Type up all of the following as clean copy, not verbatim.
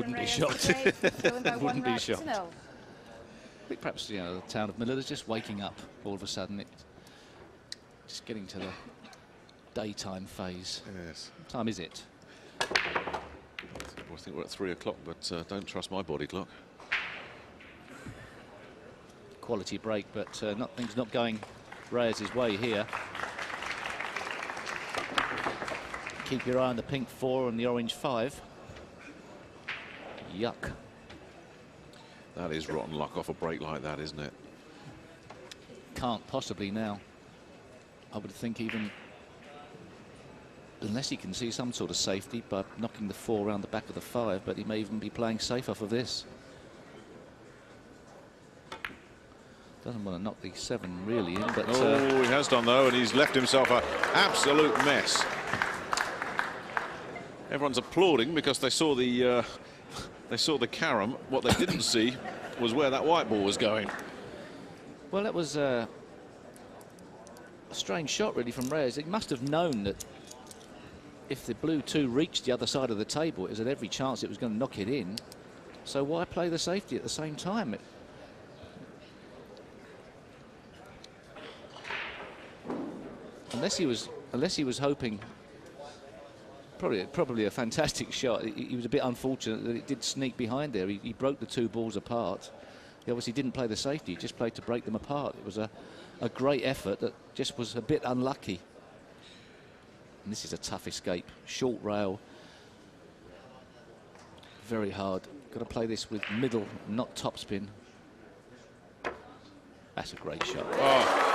Wouldn't be shocked. Wouldn't be shocked. I think perhaps, you know, the town of Millard is just waking up all of a sudden. It's just getting to the daytime phase. Yes. What time is it? I think we're at 3 o'clock, but don't trust my body clock. Quality break, but things not going Reyes' way here. Keep your eye on the pink 4 and the orange 5. Yuck. That is rotten luck off a break like that, isn't it? Can't possibly now. I would think even unless he can see some sort of safety by knocking the 4 around the back of the 5, but he may even be playing safe off of this. Doesn't want to knock the 7 really in, but he has done though, and he's left himself an absolute mess. Everyone's applauding because they saw the carom. What they didn't see was where that white ball was going. Well, that was a strange shot really from Reyes. He must have known that if the blue 2 reached the other side of the table, it was at every chance it was going to knock it in. So why play the safety at the same time? Unless he was hoping. Probably a fantastic shot. He was a bit unfortunate that it did sneak behind there. He broke the 2 balls apart. He obviously didn't play the safety. He just played to break them apart. It was a great effort that just was a bit unlucky. And this is a tough escape. Short rail. Very hard. Got to play this with middle, not topspin. That's a great shot. Oh.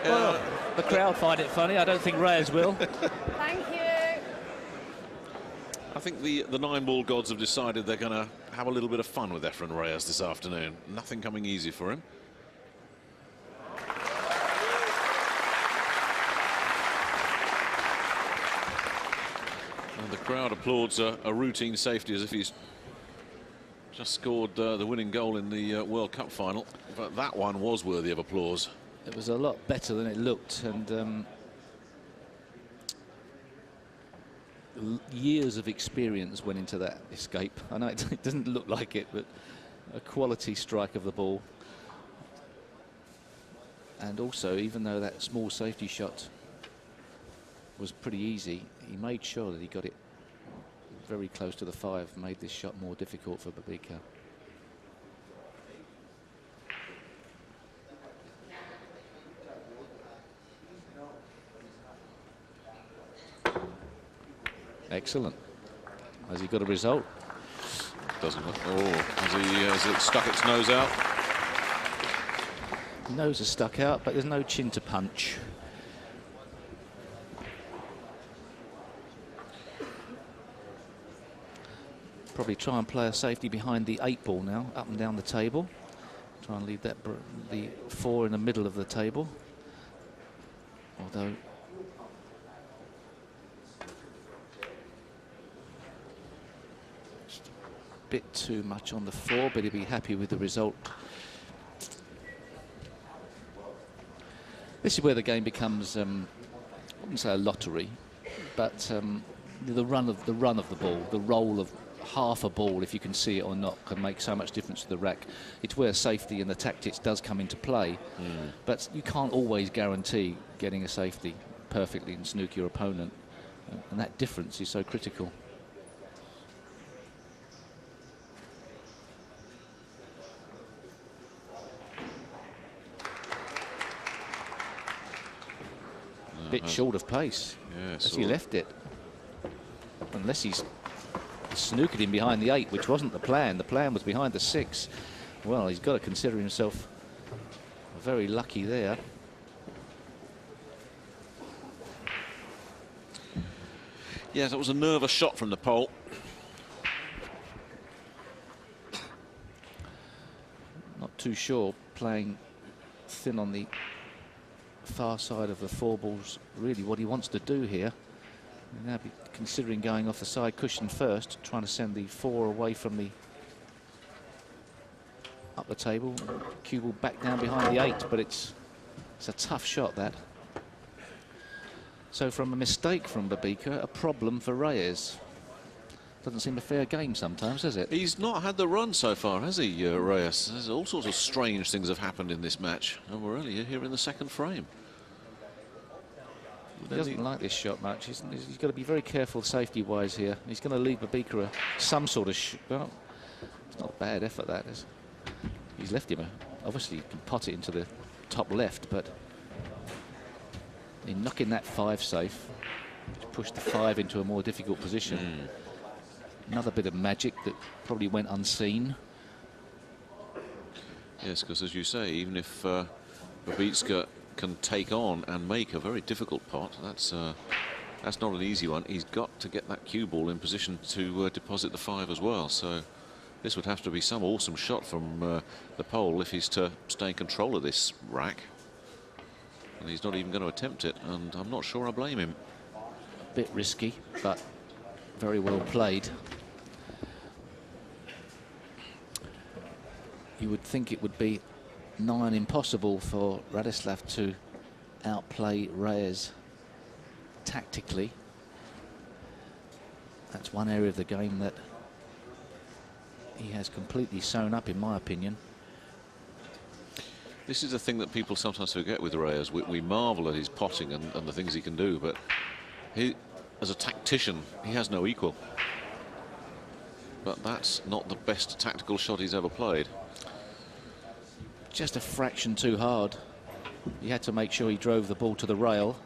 Well, the crowd find it funny. I don't think Reyes will. Thank you. I think the 9-ball gods have decided they're going to have a little bit of fun with Efren Reyes this afternoon. Nothing coming easy for him. And the crowd applauds a routine safety as if he's just scored the winning goal in the World Cup final. But that one was worthy of applause. It was a lot better than it looked, and years of experience went into that escape. I know it doesn't look like it, but a quality strike of the ball. And also, even though that small safety shot was pretty easy, he made sure that he got it very close to the 5, made this shot more difficult for Babika. Excellent. Has he got a result? Doesn't look. Oh, has it stuck its nose out? Nose is stuck out, but there's no chin to punch. Probably try and play a safety behind the 8-ball now, up and down the table. Try and leave that the 4 in the middle of the table. Although bit too much on the 4, but he'll be happy with the result. This is where the game becomes, I wouldn't say a lottery, but the run of the ball, the roll of half a ball, if you can see it or not, can make so much difference to the rack. It's where safety and the tactics does come into play, but you can't always guarantee getting a safety perfectly and snook your opponent, and that difference is so critical. Bit short of pace, as he left it. Unless he's snooked him behind the 8, which wasn't the plan. The plan was behind the 6. Well, he's got to consider himself very lucky there. Yes, that was a nervous shot from the pole. Not too sure, playing thin on the far side of the 4 balls, really what he wants to do here. He'll now be considering going off the side cushion first, trying to send the 4 away from the up the table, cue ball back down behind the 8, but it's a tough shot, that. So from a mistake from Babika, a problem for Reyes. Doesn't seem a fair game sometimes, does it? He's not had the run so far, has he, Reyes? There's all sorts of strange things have happened in this match, and we're only here in the second frame. He doesn't like this shot much. He's got to be very careful safety-wise here. He's going to leave Babika some sort of well, it's not a bad effort, that is. He's left him obviously he can pot it into the top left, but in knocking that 5 safe, pushed the 5 into a more difficult position. Another bit of magic that probably went unseen. Yes, because as you say, even if Babicka can take on and make a very difficult pot, that's not an easy one. He's got to get that cue ball in position to deposit the 5 as well. So this would have to be some awesome shot from the pole if he's to stay in control of this rack. And he's not even going to attempt it, and I'm not sure I blame him. A bit risky, but very well played. You would think it would be nigh impossible for Radislav to outplay Reyes tactically. That's one area of the game that he has completely sewn up, in my opinion. This is the thing that people sometimes forget with Reyes. We marvel at his potting and the things he can do, but he, as a tactician, he has no equal. But that's not the best tactical shot he's ever played. Just a fraction too hard. He had to make sure he drove the ball to the rail.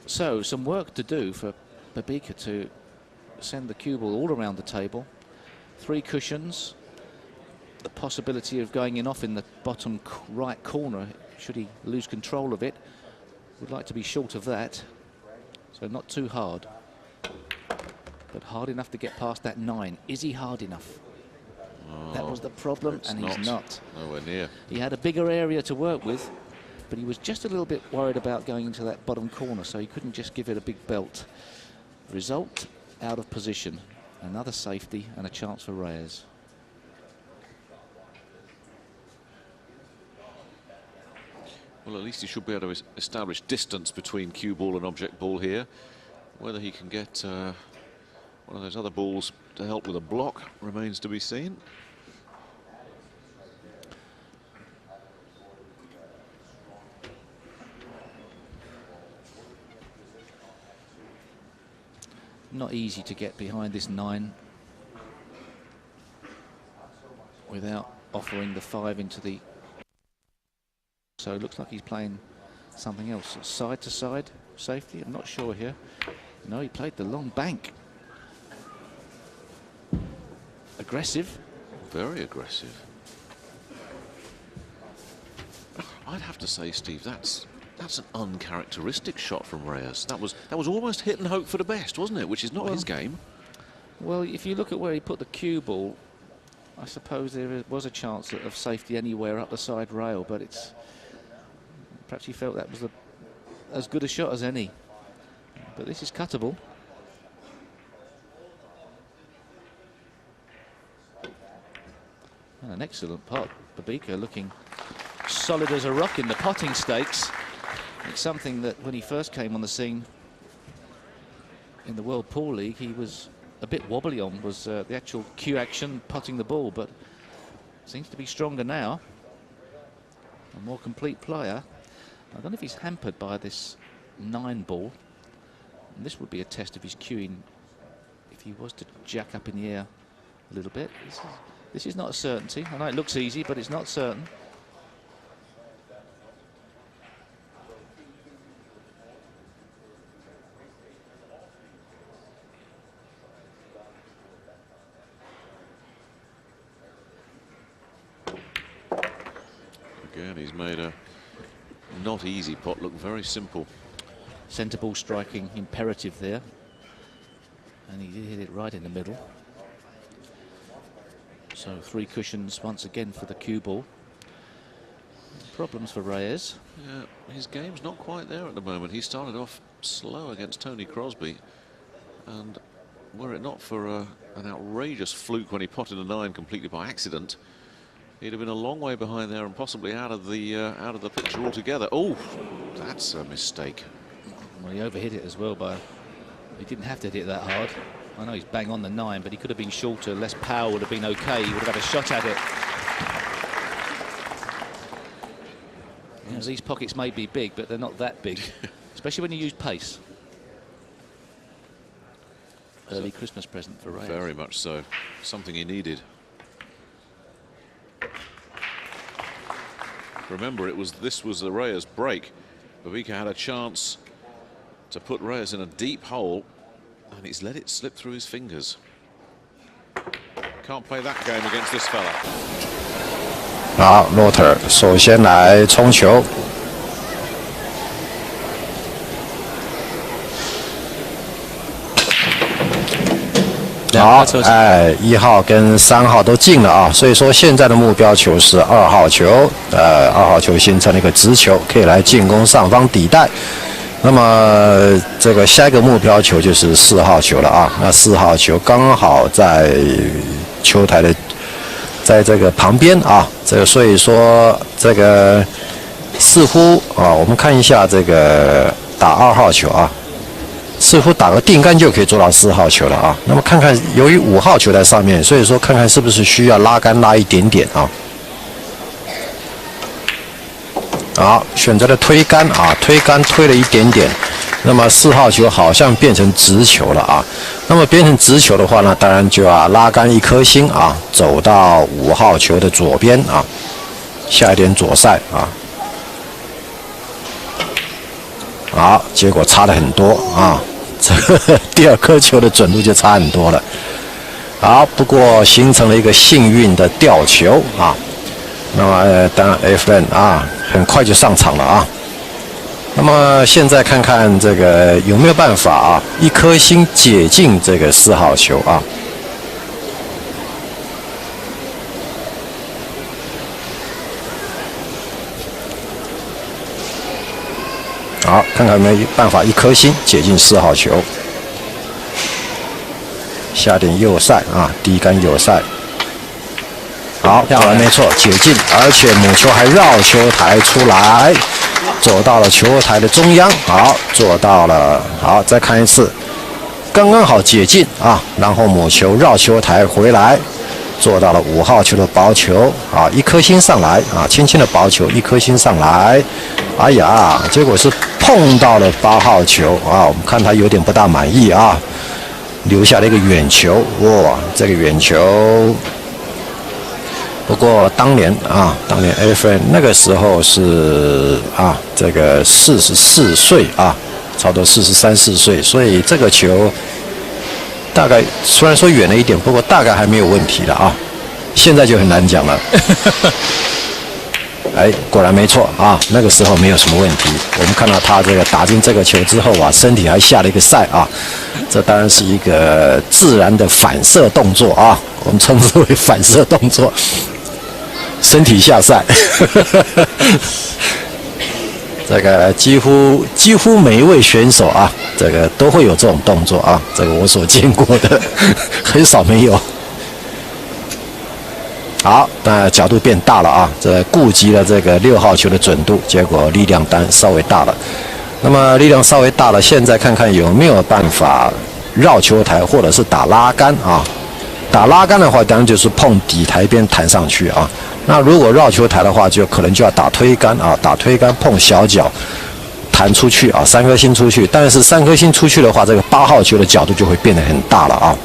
So some work to do for Babicka to send the cue ball all around the table. 3 cushions. The possibility of going in off in the bottom right corner should he lose control of it. Would like to be short of that. So not too hard, but hard enough to get past that 9. Is he hard enough? That was the problem, and he's not. Nowhere near. He had a bigger area to work with, but he was just a little bit worried about going into that bottom corner, so he couldn't just give it a big belt. Result, out of position. Another safety and a chance for Reyes. Well, at least he should be able to establish distance between cue ball and object ball here. Whether he can get one of those other balls to help with a block remains to be seen. Not easy to get behind this 9 without offering the 5 into the... So it looks like he's playing something else. Side to side safety, I'm not sure here. No, he played the long bank. Aggressive. Very aggressive. I'd have to say, Steve, that's an uncharacteristic shot from Reyes. That was almost hit and hope for the best, wasn't it? Which is not his game. Well, if you look at where he put the cue ball, I suppose there was a chance of safety anywhere up the side rail, but it's perhaps he felt that was as good a shot as any. But this is cuttable. And an excellent pot. Babicka looking solid as a rock in the potting stakes. It's something that when he first came on the scene in the World Pool League, he was a bit wobbly on, was the actual cue action, potting the ball, but seems to be stronger now. A more complete player. I don't know if he's hampered by this 9 ball. And this would be a test of his cueing if he was to jack up in the air a little bit. This is not a certainty. I know it looks easy, but it's not certain. Again, he's made a not easy pot look very simple. Centre ball striking imperative there. And he did hit it right in the middle. So 3 cushions once again for the cue ball. Problems for Reyes. Yeah, his game's not quite there at the moment. He started off slow against Tony Crosby, and were it not for an outrageous fluke when he potted a 9 completely by accident, he'd have been a long way behind there and possibly out of the picture altogether. Oh, that's a mistake. Well, he overhit it as well, but he didn't have to hit it that hard. I know he's bang on the 9, but he could have been shorter. Less power would have been okay. He would have had a shot at it. These pockets may be big, but they're not that big, especially when you use pace. Early Christmas present for Reyes. Very much so. Something he needed. Remember, this was the Reyes break. Babika had a chance to put Reyes in a deep hole, and he's let it slip through his fingers. Can't play that game against this fella. 好，洛特尔首先来冲球。好，哎，1号跟3号都进了啊，所以说现在的目标球是2号球，2号球形成了一个直球，可以来进攻上方底袋。那么这个下一个目标球就是4号球了啊，那4号球刚好在球台的。 在这个旁边啊，这个所以说这个似乎啊，我们看一下这个打2号球啊，似乎打个定杆就可以做到4号球了啊。那么看看，由于5号球在上面，所以说看看是不是需要拉杆拉一点点啊。好，选择了推杆啊，推杆推了一点点。 那么4号球好像变成直球了啊，那么变成直球的话呢，当然就要拉杆1颗星啊，走到5号球的左边啊，下一点左塞啊。好，结果差了很多啊，这个第2颗球的准度就差很多了。好，不过形成了一个幸运的吊球啊。那么当然 Efren 啊，很快就上场了啊。 那么现在看看这个有没有办法啊，1颗星解进这个4号球啊。好，看看有没有办法1颗星解进4号球。下点右塞啊，低杆右塞。好，果然没错，解进，而且母球还绕球台出来。 走到了球台的中央，好，做到了，好，再看一次，刚刚好解进啊，然后母球绕球台回来，做到了5号球的薄球，啊，1颗星上来啊，轻轻的薄球，1颗星上来，哎呀，结果是碰到了8号球啊，我们看他有点不大满意啊，留下了一个远球，哇，这个远球。 不过当年 Efren 那个时候是啊，这个44岁啊，差不多43、4岁，所以这个球大概虽然说远了一点，不过大概还没有问题的啊。现在就很难讲了。哎，果然没错啊，那个时候没有什么问题。我们看到他这个打进这个球之后啊，身体还下了一个塞啊，这当然是一个自然的反射动作啊，我们称之为反射动作。 身体下塞，这个几乎每一位选手啊，这个都会有这种动作啊，这个我所见过的很少没有。好，那角度变大了啊，这顾及了这个6号球的准度，结果力量单稍微大了。那么力量稍微大了，现在看看有没有办法绕球台或者是打拉杆啊。 打拉杆的话，当然就是碰底台边弹上去啊。那如果绕球台的话，就可能就要打推杆啊，打推杆碰小脚弹出去啊，3颗星出去。但是3颗星出去的话，这个8号球的角度就会变得很大了啊。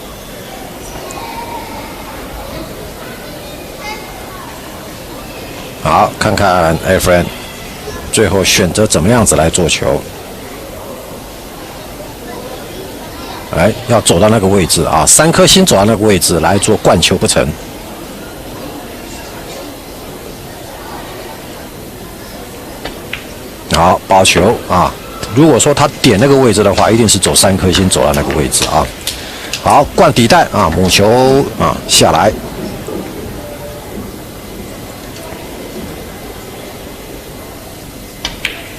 好，看看 Efren 最后选择怎么样子来做球。 哎，要走到那个位置啊，3颗星走到那个位置来做灌球不成。好，包球啊！如果说他点那个位置的话，一定是走3颗星走到那个位置啊。好，灌底袋啊，母球啊下来。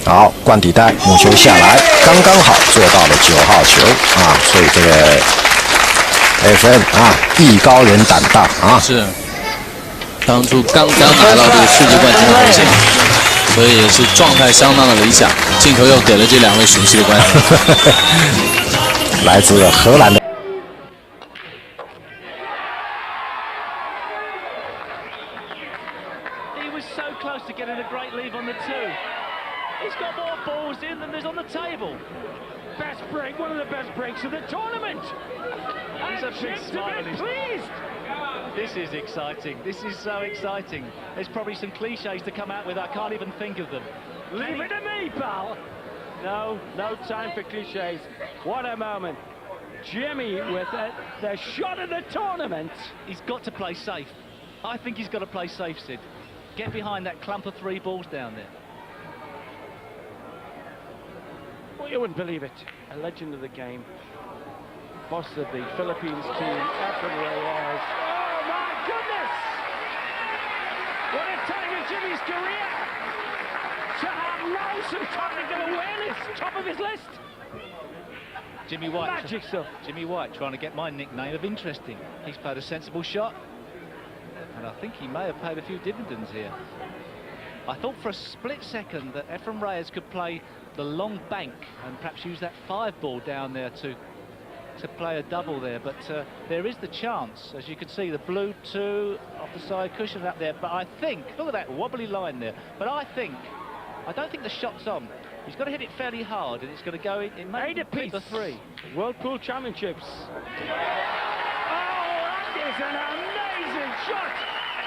好，灌底袋，母球下来，刚刚好做到了9号球啊，所以这个 Efren 啊，艺高人胆大啊。是，当初刚刚拿到这个世界冠军的头衔，所以也是状态相当的理想。镜头又给了这两位熟悉的观众。来自荷兰的。 So close to getting a great lead on the two. He's got more balls in than there's on the table. Best break, one of the best breaks of the tournament. He's a big smile. Pleased. This is exciting. This is so exciting. There's probably some cliches to come out with. I can't even think of them. Leave it to me, pal. No time for cliches. What a moment. Jimmy with the shot of the tournament. He's got to play safe. I think he's got to play safe, Sid. Get behind that clump of 3 balls down there. Well, you wouldn't believe it. A legend of the game. Boss of the Philippines team, Efren Reyes. Oh, my goodness! What a time in Jimmy's career! To have now some technical awareness, top of his list. Jimmy White. Magic stuff. Jimmy White trying to get my nickname of interesting. He's played a sensible shot. And I think he may have paid a few dividends here. I thought for a split second that Efren Reyes could play the long bank and perhaps use that 5 ball down there to play a double there. But there is the chance, as you can see, the blue 2 off the side cushion up there. But I think, look at that wobbly line there. But I don't think the shot's on. He's got to hit it fairly hard, and it's going to go in. It may be the 3. World Pool Championships. Oh, that is an amazing shot.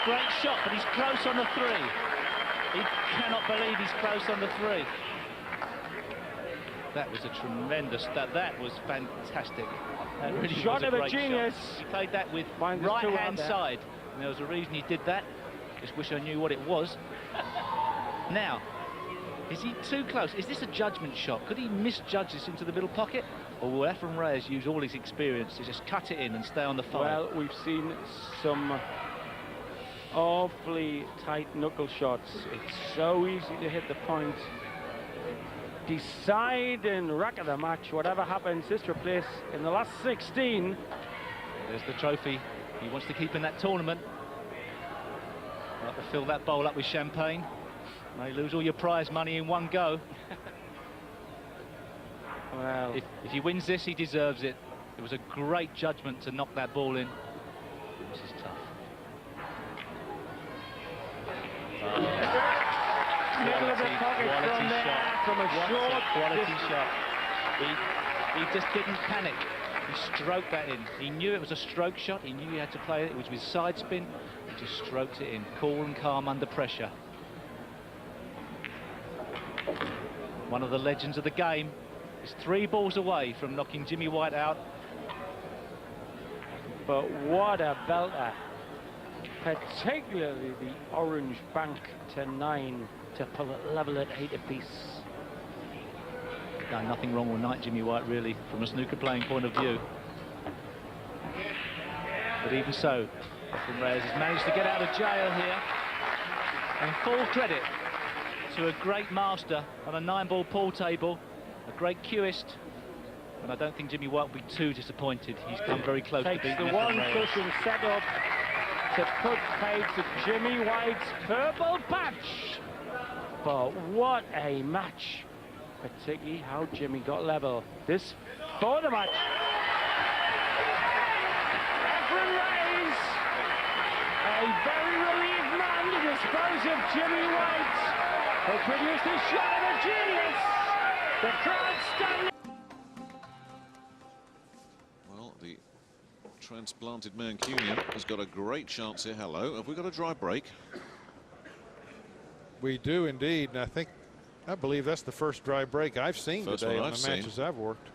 Great shot, but he's close on the 3. He cannot believe he's close on the 3. That was a tremendous, that was fantastic. That really shot was of a great genius. Shot. He played that with Mine right-hand side. And there was a reason he did that. Just wish I knew what it was. Now, is he too close? Is this a judgment shot? Could he misjudge this into the middle pocket? Or will Efren Reyes use all his experience to just cut it in and stay on the 5? Well, we've seen some awfully tight knuckle shots. It's so easy to hit the point. Decide and wreck of the match, whatever happens, this replace in the last 16. There's the trophy he wants to keep in that tournament. Like to fill that bowl up with champagne. May lose all your prize money in one go. Well, if he wins this, he deserves it. It was a great judgment to knock that ball in. This is tough. middle of the pocket from there, from a short quality distance. shot. He just didn't panic. He stroked that in. He knew it was a stroke shot. He knew he had to play it. It was with side spin. He just stroked it in, cool and calm under pressure. One of the legends of the game is 3 balls away from knocking Jimmy White out. But what a belter. Particularly the orange bank to 9 to pull it level at 8 apiece. No, nothing wrong all night, Jimmy White, really, from a snooker playing point of view. But even so, Efren Reyes has managed to get out of jail here. And full credit to a great master on a 9-ball pool table, a great cueist. And I don't think Jimmy White will be too disappointed. He's come very close to beating the Efren one Reyes. cushion set up to put paid to Jimmy White's purple patch. But what a match. Particularly how Jimmy got level. This for the match. Efren Reyes, a very relieved man to dispose of Jimmy White, who produced a shot of a genius. The crowd standing. Well, the transplanted Mancunian has got a great chance here. Hello, have we got a dry break? We do indeed, and I believe that's the first dry break I've seen today on the matches I've worked.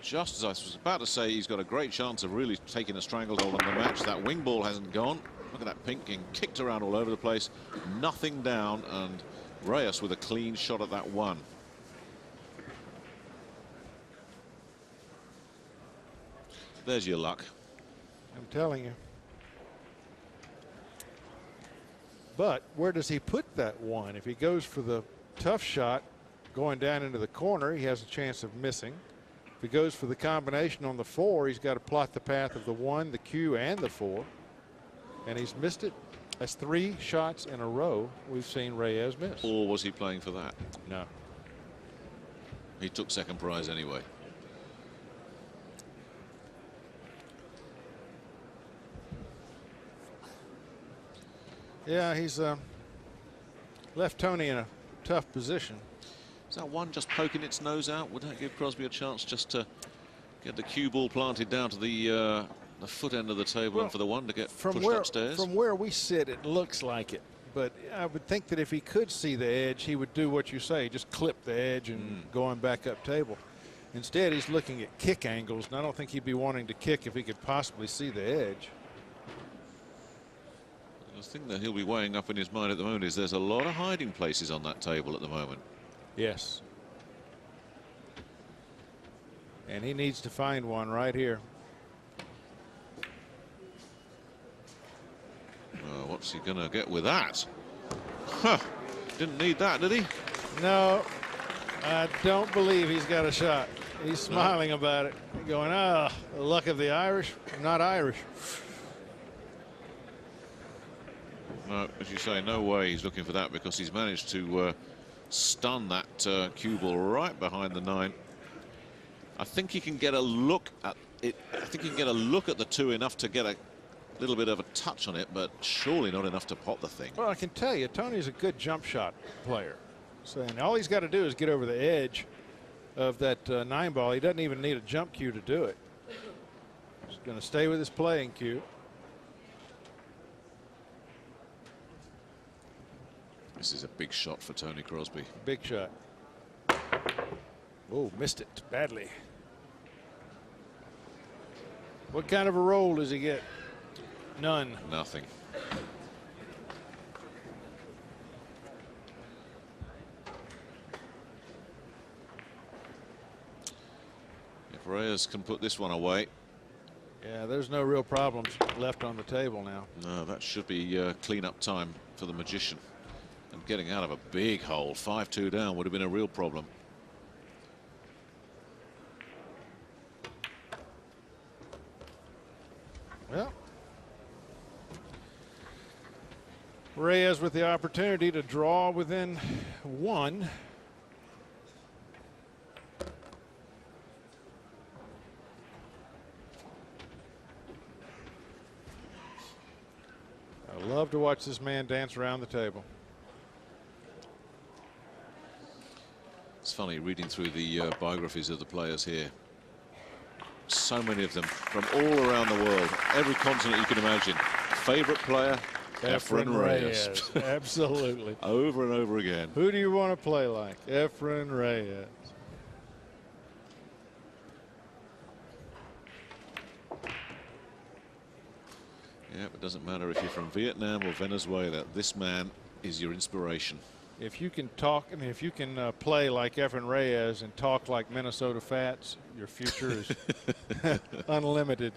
Just as I was about to say, he's got a great chance of really taking a stranglehold on the match. That wing ball hasn't gone. Look at that pink getting kicked around all over the place. Nothing down, and Reyes with a clean shot at that one. There's your luck. I'm telling you. But where does he put that one? If he goes for the tough shot going down into the corner, he has a chance of missing. If he goes for the combination on the 4, he's got to plot the path of the 1, the Q, and the 4. And he's missed it. That's 3 shots in a row we've seen Reyes miss. Or was he playing for that? No. He took second prize anyway. Yeah, he's left Tony in a tough position. Is that one just poking its nose out? Would that give Crosby a chance just to get the cue ball planted down to the foot end of the table, and for the one to get pushed upstairs? From where we sit, it looks like it. But I would think that if he could see the edge, he would do what you say, just clip the edge and going back up table. Instead, he's looking at kick angles, and I don't think he'd be wanting to kick if he could possibly see the edge. The thing that he'll be weighing up in his mind at the moment is there's a lot of hiding places on that table at the moment. Yes. And he needs to find one right here. What's he going to get with that? Huh. Didn't need that, did he? No, I don't believe he's got a shot. He's smiling about it, going, ah, the luck of the Irish. I'm not Irish. No, as you say, no way he's looking for that, because he's managed to stun that cue ball right behind the 9. I think he can get a look at it. I think he can get a look at the 2 enough to get a little bit of a touch on it, but surely not enough to pop the thing. Well, I can tell you, Tony's a good jump shot player. So, and all he's got to do is get over the edge of that 9 ball. He doesn't even need a jump cue to do it. He's going to stay with his playing cue. This is a big shot for Tony Crosby. Big shot. Oh, missed it badly. What kind of a roll does he get? None. Nothing. If Reyes can put this one away. Yeah, there's no real problems left on the table now. No, that should be clean-up time for the magician. And getting out of a big hole, 5-2 down, would have been a real problem. Well, Reyes with the opportunity to draw within 1. I love to watch this man dance around the table. It's funny reading through the biographies of the players here. So many of them from all around the world, every continent you can imagine. Favorite player, Efren Reyes. Absolutely. Over and over again. Who do you want to play like? Efren Reyes. Yeah, it doesn't matter if you're from Vietnam or Venezuela. This man is your inspiration. If you can talk, I mean, if you can play like Efren Reyes and talk like Minnesota Fats, your future is unlimited.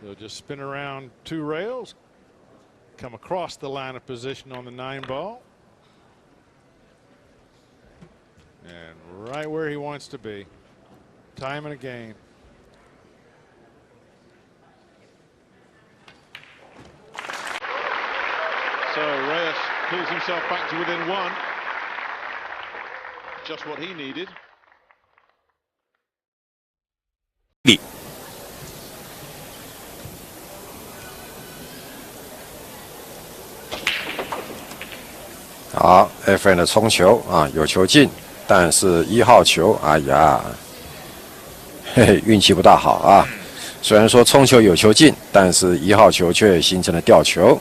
They'll just spin around 2 rails, come across the line of position on the 9 ball, and right where he wants to be. Time and again. So Reyes pulls himself back to within 1. Just what he needed.好 ，Efren 的冲球啊，有球进，但是1号球，哎呀，嘿嘿，运气不大好啊。虽然说冲球有球进，但是1号球却形成了吊球。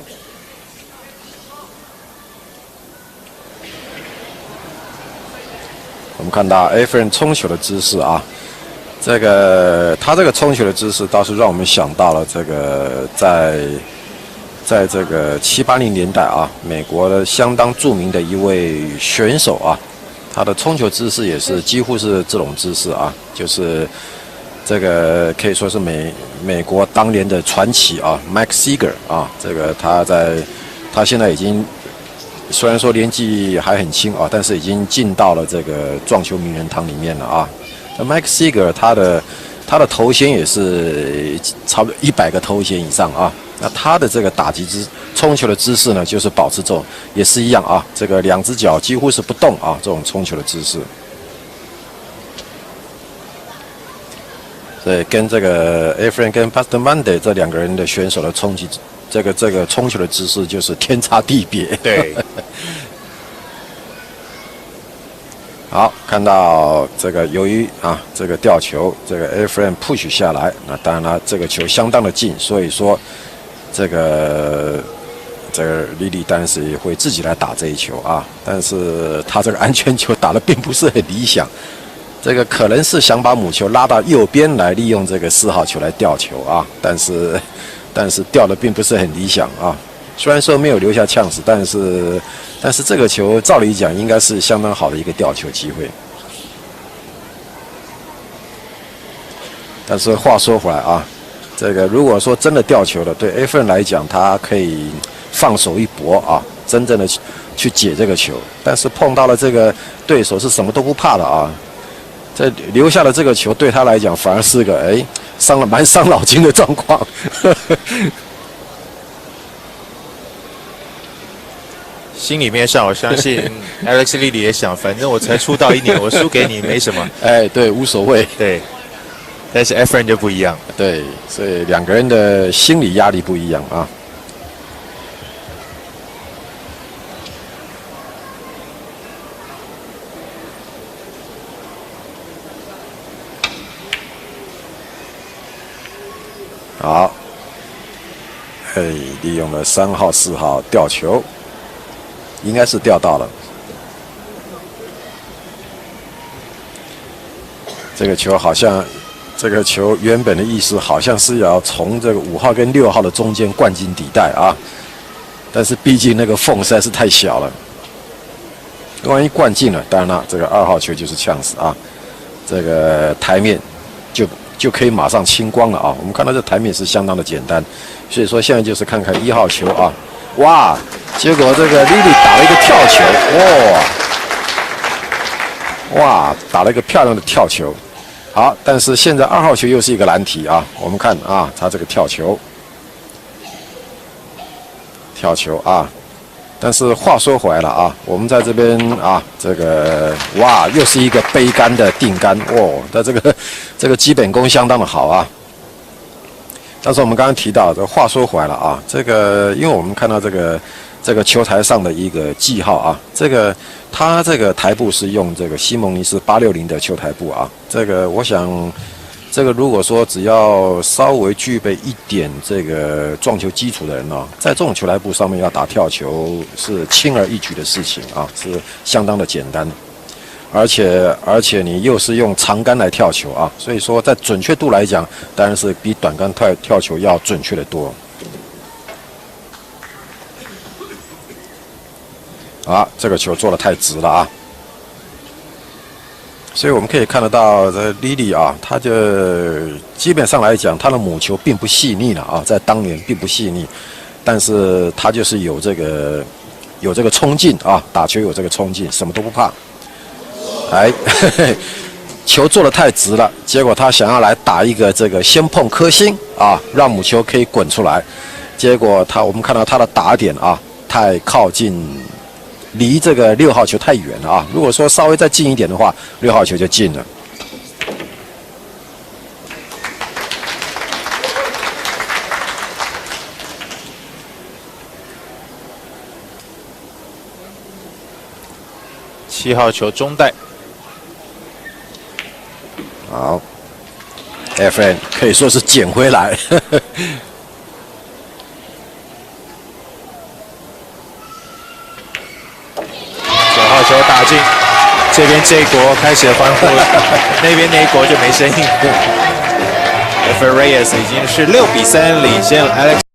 我们看到 Efren 冲球的姿势啊，他这个冲球的姿势倒是让我们想到了这个在这个70、80年代啊，美国的相当著名的一位选手啊，他的冲球姿势也是几乎是这种姿势啊，就是这个可以说是美国当年的传奇啊 ，Mike Seeger 啊，这个他现在已经虽然说年纪还很轻啊，但是已经进到了这个撞球名人堂里面了啊。那 Mike Seeger 他他的头衔也是差不多100个头衔以上啊。那他的这个打击冲球的姿势呢，就是保持这种也是一样啊，这个2只脚几乎是不动啊，这种冲球的姿势。所以跟这个 Efren 跟 Bustamante 这2个人的选手的冲击，这个冲球的姿势就是天差地别。对。好，看到这个由于啊这个吊球，这个 Efren push 下来，那当然了，这个球相当的近，所以说这个Lily 当然是会自己来打这一球啊，但是他这个安全球打得并不是很理想。这个可能是想把母球拉到右边来，利用这个4号球来吊球啊，但是吊的并不是很理想啊。虽然说没有留下呛死，但是这个球照理讲应该是相当好的一个吊球机会。但是话说回来啊，这个如果说真的吊球了，对 Efren 来讲，他可以放手一搏啊，真正的去解这个球。但是碰到了这个对手是什么都不怕的啊。这留下的这个球对他来讲反而是个蛮伤脑筋的状况。心里面上，我相信 Alex Lily 也想，反正我才出道1年，我输给你没什么。对，无所谓。对，但是 Efren 就不一样。对，所以2个人的心理压力不一样啊。好，利用了3号、4号吊球，应该是吊到了。这个球好像，这个球原本的意思好像是要从这个5号跟6号的中间灌进底袋啊，但是毕竟那个缝实在是太小了，万一灌进了，当然了，这个2号球就是呛死啊，这个台面就可以马上清光了啊！我们看到这台面是相当的简单，所以说现在就是看看1号球啊，哇！结果这个 Lily 打了一个跳球，哇，打了一个漂亮的跳球。好，但是现在2号球又是一个难题啊！我们看啊，他这个跳球啊。但是话说回来了啊，我们在这边啊，这个哇，又是一个背杆的定杆哦，那这个基本功相当的好啊。但是我们刚刚提到，这话说回来了啊，这个因为我们看到这个球台上的一个记号啊，它这个台布是用这个西蒙尼斯860的球台布啊，这个我想。这个如果说只要稍微具备一点这个撞球基础的人呢，在这种球台布上面要打跳球是轻而易举的事情啊，是相当的简单，而且你又是用长杆来跳球啊，所以说在准确度来讲，当然是比短杆跳球要准确的多。啊，这个球做得太直了啊！所以我们可以看得到，这 Lily 啊，他就基本上来讲，他的母球并不细腻了啊，在当年并不细腻，但是他就是有这个冲劲啊，打球有这个冲劲，什么都不怕。球做得太直了，结果他想要来打一个这个先碰颗星啊，让母球可以滚出来，结果我们看到他的打点啊，太靠近。离这个6号球太远了啊！如果说稍微再近一点的话，6号球就进了。7号球中带，好 ，Efren 可以说是捡回来。球打进，这边这一国开始欢呼了，那边那一国就没声音。Efren Reyes 已经是6-3领先了 Alex。